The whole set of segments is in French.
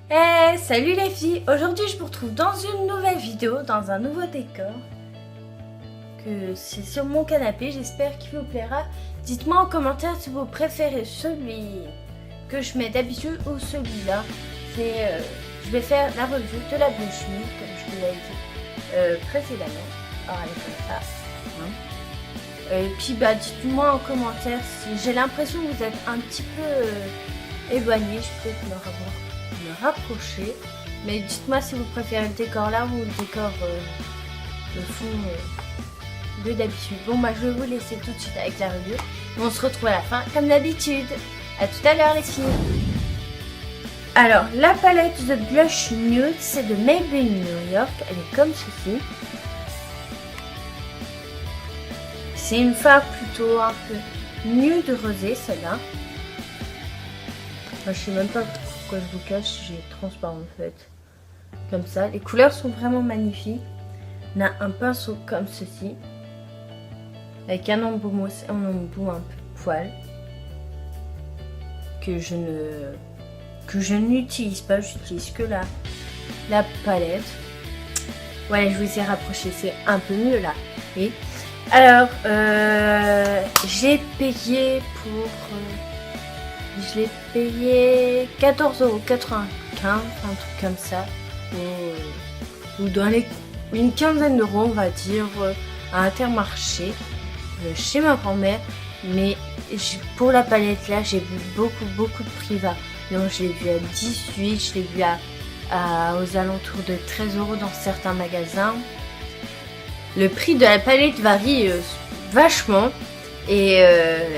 Hey, salut les filles! Aujourd'hui, je vous retrouve dans une nouvelle vidéo, dans un nouveau décor. Que c'est sur mon canapé, j'espère qu'il vous plaira. Dites-moi en commentaire si vous préférez celui que je mets d'habitude ou celui-là. Je vais faire la revue de la bouche nue, comme je vous l'ai dit précédemment. Alors, elle est comme ça. Et puis, dites-moi en commentaire si j'ai l'impression que vous êtes un petit peu éloigné. Je peux me rapprocher. Mais dites-moi si vous préférez le décor là ou le décor de fond de d'habitude. Bon, je vais vous laisser tout de suite avec la revue. On se retrouve à la fin comme d'habitude. À tout à l'heure les filles. Alors, la palette de blush nude, c'est de Maybelline New York. Elle est comme ceci. C'est une farde plutôt un peu nude rosé, celle-là. Je sais même pas pourquoi je vous cache, j'ai transparent en fait. Comme ça, les couleurs sont vraiment magnifiques. On a un pinceau comme ceci. Avec un embout mousse et un embout un peu poil. Que je n'utilise pas, j'utilise que la palette. Ouais, je vous ai rapproché, c'est un peu mieux là. Et alors, j'ai payé pour... je l'ai payé 14,95 €, un truc comme ça. Ou dans une quinzaine d'euros, on va dire, à Intermarché, chez ma grand-mère. Mais pour la palette là, j'ai vu beaucoup de prix bas. Donc je l'ai vu à 18, je l'ai vu aux alentours de 13 € dans certains magasins. Le prix de la palette varie vachement. Et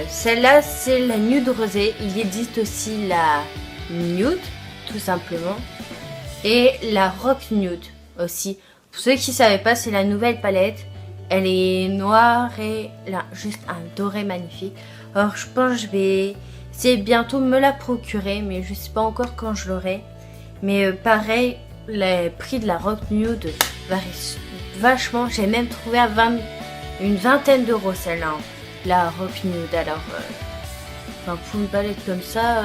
celle-là, c'est la nude rosée. Il existe aussi la nude, tout simplement. Et la rock nude aussi. Pour ceux qui ne savaient pas, c'est la nouvelle palette. Elle est noire et là, juste un doré magnifique. Alors, je pense que je vais essayer bientôt de me la procurer. Mais je ne sais pas encore quand je l'aurai. Mais pareil, les prix de la rock nude varient vachement. J'ai même trouvé à une vingtaine d'euros celle-là. La rock nude. Alors, pour une palette comme ça,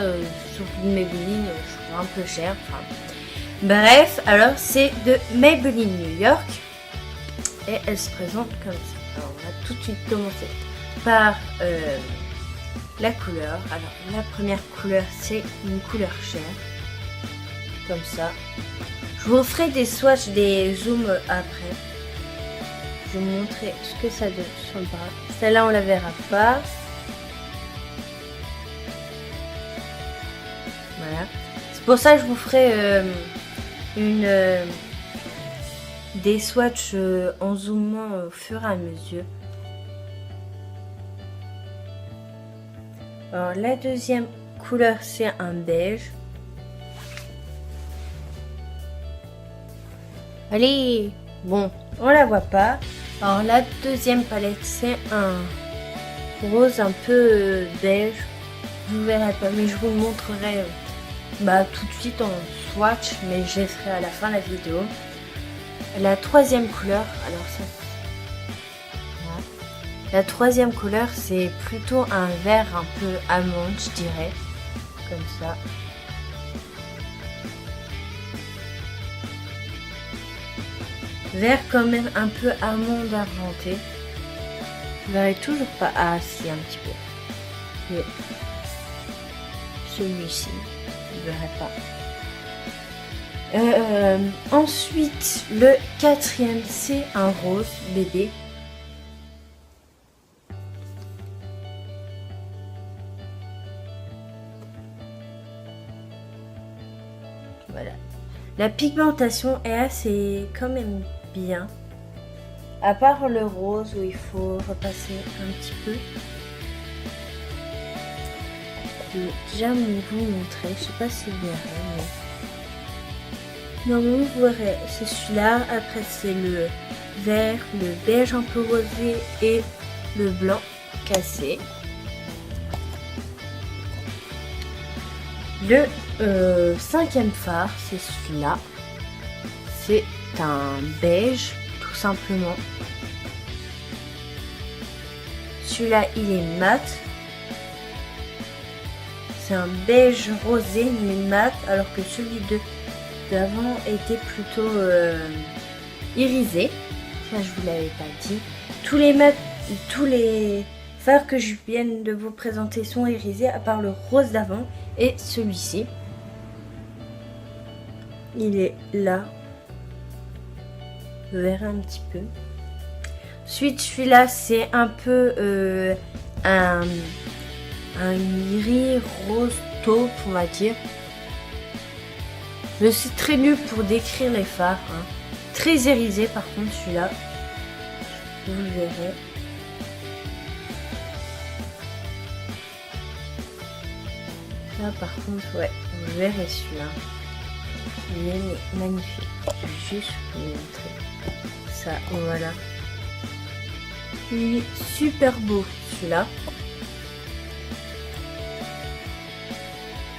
sur une Maybelline, je trouve un peu cher. Bref, alors c'est de Maybelline New York. Et elle se présente comme ça. Alors, on va tout de suite commencer par la couleur. Alors, la première couleur, c'est une couleur chair. Comme ça. Je vous ferai des swatchs, des zooms après. Je vais vous montrer ce que ça donne sur le bras. Celle-là, on la verra pas. Voilà. C'est pour ça que je vous ferai des swatchs en zoomant au fur et à mesure. Alors, la deuxième couleur, c'est un beige. Allez, bon, on la voit pas. Alors la deuxième palette, c'est un rose un peu beige. Vous verrez pas, mais je vous le montrerai tout de suite en swatch, mais je laisserai à la fin de la vidéo. La troisième couleur, alors ça, voilà. La troisième couleur, c'est plutôt un vert un peu amande, je dirais, comme ça. Vert quand même un peu amande argenté. Vous verrez toujours pas. Ah si, un petit peu. Et celui-ci, vous verrez pas. Ensuite, le quatrième, c'est un rose bébé. Voilà. La pigmentation est assez quand même bien. À part le rose où il faut repasser un petit peu. Je vais déjà vous montrer. Je sais pas si vous verrez. Mais... non, vous verrez. C'est celui-là. Après c'est le vert, le beige un peu rosé et le blanc cassé. Le cinquième fard, c'est celui-là. C'est un beige, tout simplement. Celui-là, il est mat. C'est un beige rosé mais mat, alors que celui de d'avant était plutôt irisé. Ça, je vous l'avais pas dit. Tous les fards que je viens de vous présenter sont irisés, à part le rose d'avant et celui-ci. Il est là. Vous verrez un petit peu. Ensuite, celui-là, c'est un peu un iris rose taupe, on va dire. Je suis très nul pour décrire les fards. Hein. Très irisé, par contre, celui-là. Vous le verrez. Là, par contre, ouais, vous verrez celui-là. Il est magnifique. Je vais juste vous montrer. Ça, voilà. Il est super beau, celui-là.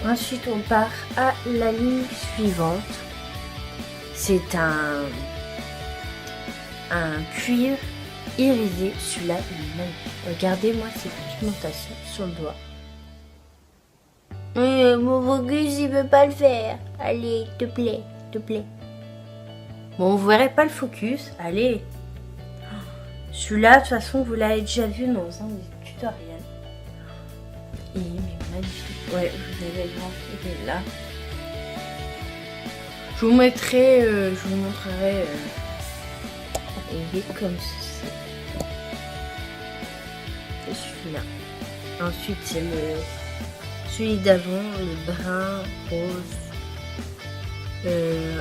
Ensuite, on part à la ligne suivante. C'est un cuir irisé. Celui-là, il est magnifique. Regardez-moi cette pigmentation sur le doigt. Mon focus, il veut pas le faire. Allez, te plaît, te plaît. Bon, vous verrez pas le focus. Allez. Celui-là, de toute façon, vous l'avez déjà vu dans un des tutoriels. Il est magnifique. Ouais, vous avez le grand, il est là. Je vous mettrai, je vous montrerai. Il est comme ceci. C'est celui-là. Ensuite, c'est celui d'avant, le brun, rose.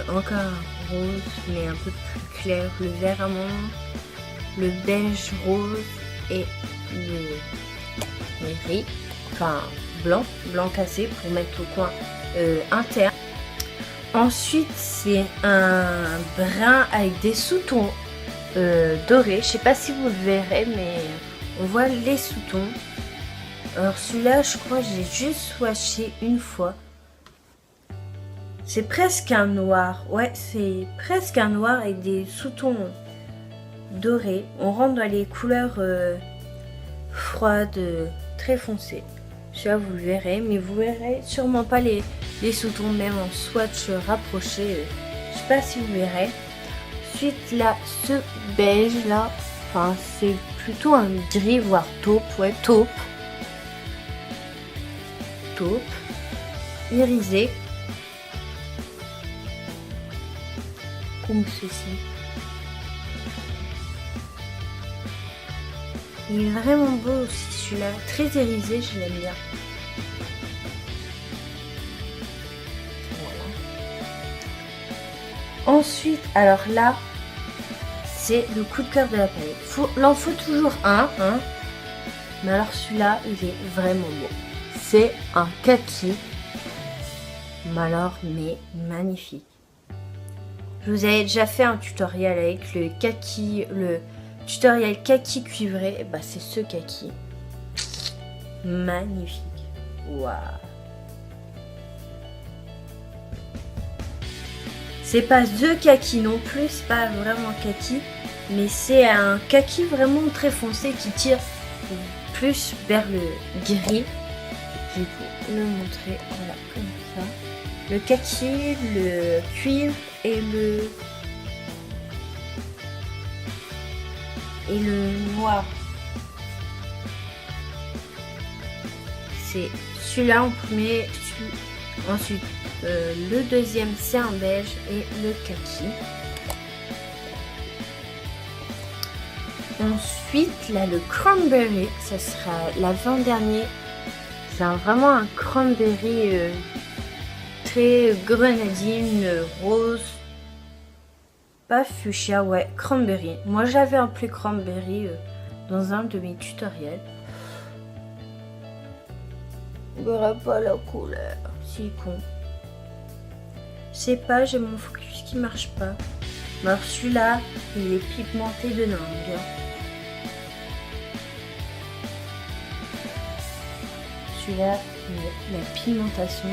Encore rose, mais un peu plus clair. Le vert amande, le beige rose et le gris. Enfin, blanc cassé pour mettre au coin interne. Ensuite, c'est un brun avec des sous-tons dorés. Je sais pas si vous le verrez, mais on voit les sous-tons. Alors celui-là, je crois que j'ai juste swatché une fois. C'est presque un noir. Ouais, c'est presque un noir avec des sous-tons dorés. On rentre dans les couleurs froides, très foncées. Celui-là, vous le verrez, mais vous verrez sûrement pas les sous-tons, même en swatch rapproché. Je sais pas si vous verrez. Ensuite, là, ce beige là, enfin, c'est plutôt un gris, voire taupe. Ouais, taupe. Taupe. Irisé. Comme ceci. Il est vraiment beau aussi celui-là, très irisé, je l'aime bien. Voilà. Ensuite, alors là, c'est le coup de cœur de la palette. Il en faut toujours un, hein. Mais alors celui-là, il est vraiment beau. C'est un kaki. Mais alors, mais magnifique. Je vous avais déjà fait un tutoriel avec le kaki, le tutoriel kaki cuivré. Bah, c'est ce kaki. Magnifique. Waouh. C'est pas the kaki non plus, c'est pas vraiment kaki. Mais c'est un kaki vraiment très foncé qui tire plus vers le gris. Je vais vous le montrer. Voilà, comme ça. Le kaki, le cuivre et le noir. C'est celui-là en premier. Ensuite, le deuxième, c'est un beige et le kaki. Ensuite, là, le cranberry, ça sera l'avant-dernier. C'est vraiment un cranberry très grenadine, rose. Pas fuchsia, ouais, cranberry. Moi, j'avais appelé cranberry dans un de mes tutoriels. On verra pas la couleur, c'est con. Je sais pas, j'ai mon focus qui marche pas. Alors celui-là, il est pigmenté de dingue. Celui-là, la pigmentation.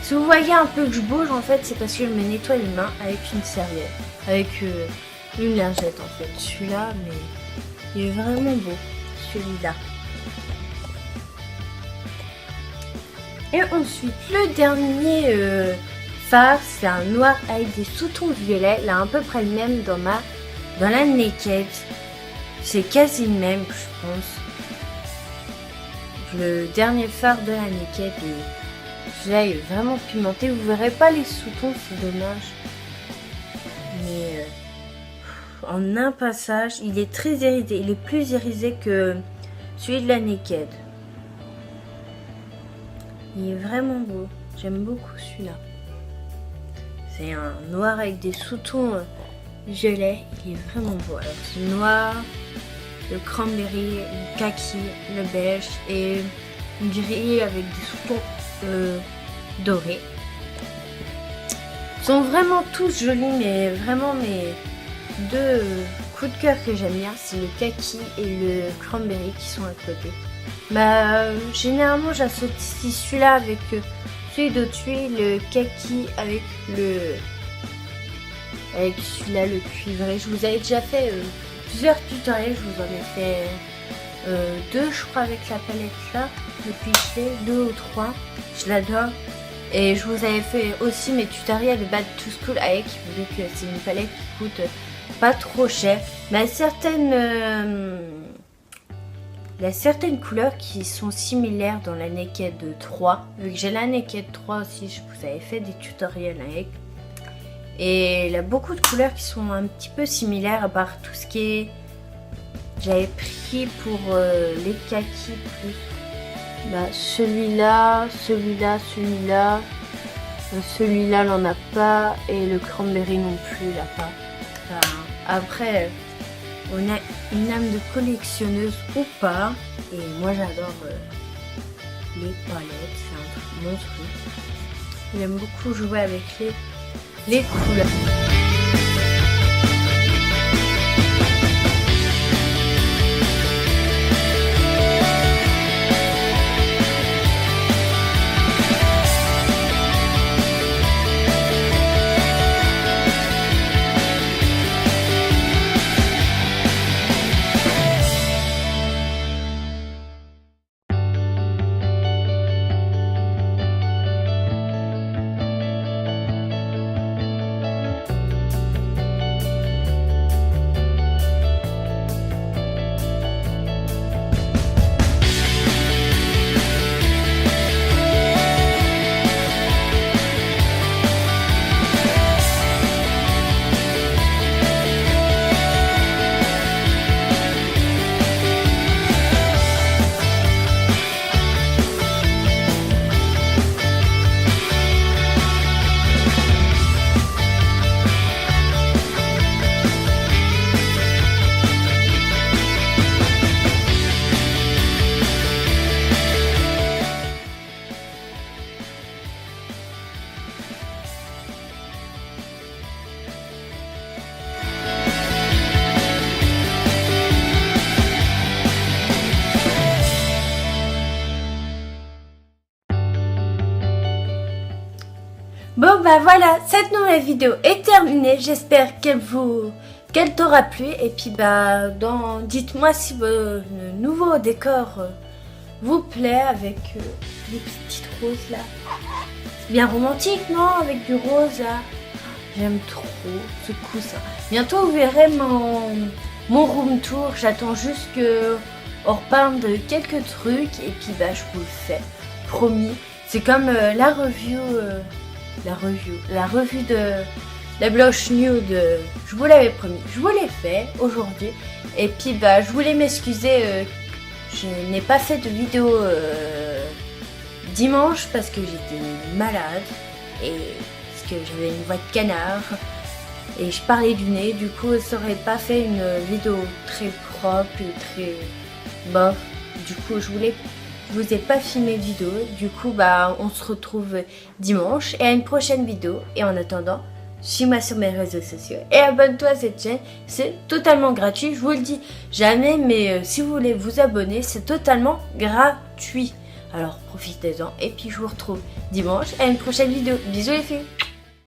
Si vous voyez un peu que je bouge, en fait, c'est parce que je me nettoie les mains avec une serviette. Avec une lingette, en fait. Celui-là, mais il est vraiment beau. Celui-là. Et ensuite, le dernier phare, c'est un noir avec des sous-tons violets, là à peu près le même dans la Naked. C'est quasi le même, je pense. Le dernier phare de la Naked, celui-là est vraiment pimenté. Vous verrez pas les sous-tons, c'est dommage. Mais en un passage, il est très irisé. Il est plus irisé que celui de la Naked. Il est vraiment beau. J'aime beaucoup celui-là. C'est un noir avec des sous-tons violets. Il est vraiment beau. Alors c'est noir, le cranberry, le kaki, le beige et une gris avec des sous-tons dorés. Ils sont vraiment tous jolis, mais vraiment mes deux coups de cœur que j'aime bien, c'est le kaki et le cranberry qui sont à côté. Généralement j'associe celui-là avec celui d'au-dessus, le kaki avec celui-là, le cuivré. Je vous avais déjà fait plusieurs tutoriels, je vous en ai fait 2 je crois avec la palette là, depuis je fais 2 ou 3, je l'adore. Et je vous avais fait aussi mes tutoriels de Back to School avec, vu que c'est une palette qui coûte pas trop cher. Mais il y a certaines couleurs qui sont similaires dans la Naked 3. Vu que j'ai la Naked 3 aussi, je vous avais fait des tutoriels avec. Et il y a beaucoup de couleurs qui sont un petit peu similaires, à part tout ce qui est... J'avais pris pour les kakis plus. Celui-là, celui-là, celui-là. Celui-là n'en a pas. Et le cranberry non plus, il n'a pas. Après, on a une âme de collectionneuse ou pas. Et moi j'adore les palettes. C'est un truc monstrueux. J'aime beaucoup jouer avec les couleurs. Bon voilà, cette nouvelle vidéo est terminée. J'espère qu'elle t'aura plu. Et puis dites-moi si le nouveau décor vous plaît avec les petites roses là. C'est bien romantique, non? Avec du rose là. J'aime trop ce coussin. Bientôt vous verrez mon room tour. J'attends juste qu'on reparle de quelques trucs. Et puis je vous le fais. Promis. C'est comme la review de la blush nude, je vous l'avais promis, je vous l'ai fait aujourd'hui. Et puis je voulais m'excuser, je n'ai pas fait de vidéo dimanche parce que j'étais malade et parce que j'avais une voix de canard et je parlais du nez. Du coup ça aurait pas fait une vidéo très propre et très bof. Du coup je vous ai pas filmé de vidéo. Du coup on se retrouve dimanche et à une prochaine vidéo. Et en attendant, suis-moi sur mes réseaux sociaux et abonne-toi à cette chaîne, c'est totalement gratuit. Je vous le dis jamais, mais si vous voulez vous abonner, c'est totalement gratuit. Alors profitez-en et puis je vous retrouve dimanche à une prochaine vidéo. Bisous les filles.